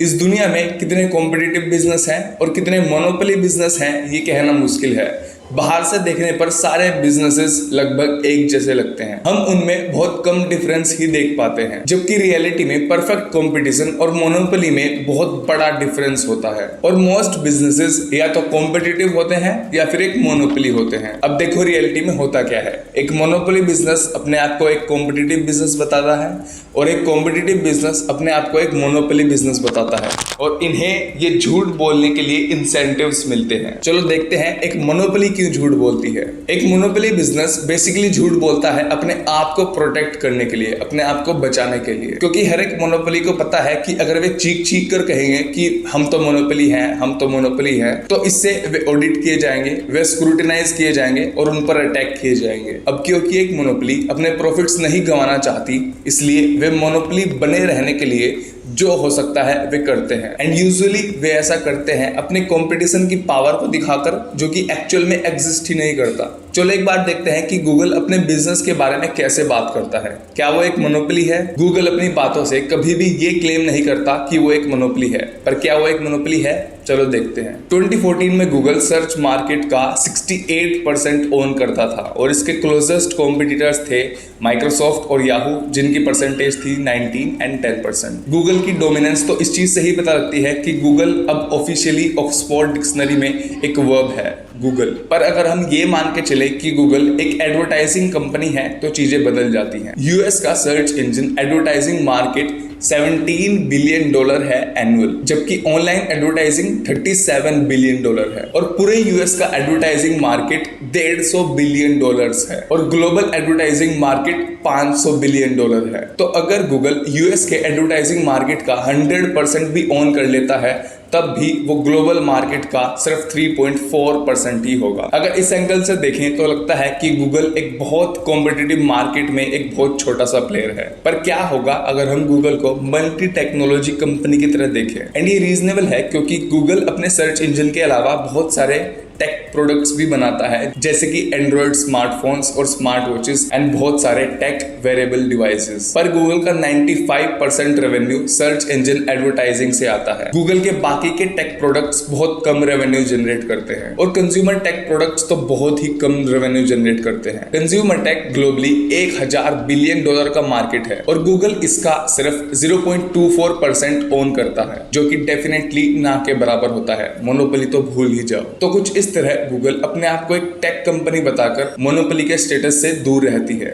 इस दुनिया में कितने कॉम्पिटिटिव बिजनेस हैं और कितने मोनोपोली बिजनेस हैं ये कहना मुश्किल है। बाहर से देखने पर सारे बिजनेसेस लगभग एक जैसे लगते हैं। हम उनमें बहुत कम डिफरेंस ही देख पाते हैं, जबकि रियलिटी में परफेक्ट कंपटीशन और मोनोपोली में बहुत बड़ा डिफरेंस होता है। और मोस्ट बिजनेसेस या तो कॉम्पिटिटिव होते हैं या फिर एक मोनोपोली होते हैं। अब देखो रियलिटी में होता क्या है। एक मोनोपोली बिजनेस अपने आप को एक कॉम्पिटिटिव बिजनेस बताता है और एक कॉम्पिटिटिव बिजनेस अपने आप को एक मोनोपोली बिजनेस बताता है, और इन्हें ये झूठ बोलने के लिए इंसेंटिव्स मिलते हैं। चलो देखते हैं एक मोनोपोली क्यों झूठ बोलती है। एक मोनोपोली बिजनेस बेसिकली झूठ बोलता है अपने आप को प्रोटेक्ट करने के लिए, अपने आप को बचाने के लिए, क्योंकि हर एक मोनोपोली को पता है कि अगर वे चीख चीख कर कहेंगे कि हम तो मोनोपोली हैं, हम तो मोनोपोली हैं, तो इससे वे ऑडिट किए जाएंगे, वे स्क्रूटिनाइज किए जाएंगे और उन पर अटैक किए जाएंगे। अब क्योंकि एक मोनोपोली अपने प्रॉफिट्स नहीं गंवाना चाहती, इसलिए वे मोनोपोली बने रहने के लिए जो हो सकता है वे करते हैं। एंड यूजुअली वे ऐसा करते हैं अपने कंपटीशन की पावर को दिखाकर, जो कि एक्चुअल में एग्जिस्ट ही नहीं करता। चलो एक बार देखते हैं कि गूगल अपने बिजनेस के बारे में कैसे बात करता है। क्या वो एक मोनोपोली है? गूगल अपनी बातों से कभी भी ये क्लेम नहीं करता कि वो एक मोनोपोली है, पर क्या वो एक मोनोपोली है? चलो देखते हैं। 2014 में गूगल सर्च मार्केट का 68% ओन करता था और इसके क्लोजेस्ट कॉम्पिटिटर्स थे माइक्रोसॉफ्ट और याहू, जिनकी परसेंटेज थी 19 एंड 10%। गूगल की डोमिनेंस तो इस चीज से ही पता लगती है कि गूगल अब ऑफिशियली ऑक्सफोर्ड डिक्शनरी में एक वर्ब है, गूगल। पर अगर हम ये मान के चले कि गूगल एक एडवर्टाइजिंग कंपनी है तो चीजें बदल जाती हैं। यूएस का search engine advertising market $17 billion है एनुअल, जबकि ऑनलाइन एडवर्टाइजिंग $37 बिलियन है, और पूरे यूएस का एडवर्टाइजिंग मार्केट $150 बिलियन है, और ग्लोबल एडवर्टाइजिंग मार्केट $500 बिलियन है। तो अगर गूगल यूएस के एडवर्टाइजिंग मार्केट का 100% भी ऑन कर लेता है, तब भी वो ग्लोबल मार्केट का सिर्फ 3.4% ही होगा। अगर इस एंगल से देखें तो लगता है कि गूगल एक बहुत कॉम्पिटिटिव मार्केट में एक बहुत छोटा सा प्लेयर है। पर क्या होगा अगर हम गूगल को मल्टी टेक्नोलॉजी कंपनी की तरह देखें? एंड ये रीजनेबल है, क्योंकि गूगल अपने सर्च इंजन के अलावा बहुत सारे टेक प्रोडक्ट्स भी बनाता है, जैसे कि एंड्रॉइड स्मार्टफोन्स और स्मार्ट वॉचेस एंड बहुत सारे टेक वेरेबल डिवाइसेस। पर गूगल का 95% रेवेन्यू सर्च इंजन एडवर्टाइजिंग से आता है। गूगल के बाकी के टेक प्रोडक्ट्स बहुत कम रेवेन्यू जनरेट करते हैं, और कंज्यूमर टेक प्रोडक्ट्स तो बहुत ही कम रेवेन्यू जनरेट करते हैं। कंज्यूमर टेक ग्लोबली $1000 बिलियन का मार्केट है, और गूगल इसका सिर्फ 0.24% ओन करता है, जो कि डेफिनेटली ना के बराबर होता है। मोनोपोली तो भूल ही जाओ। तो कुछ इस तरह गूगल अपने आप को एक टेक कंपनी बताकर मोनोपोली के स्टेटस से दूर रहती है।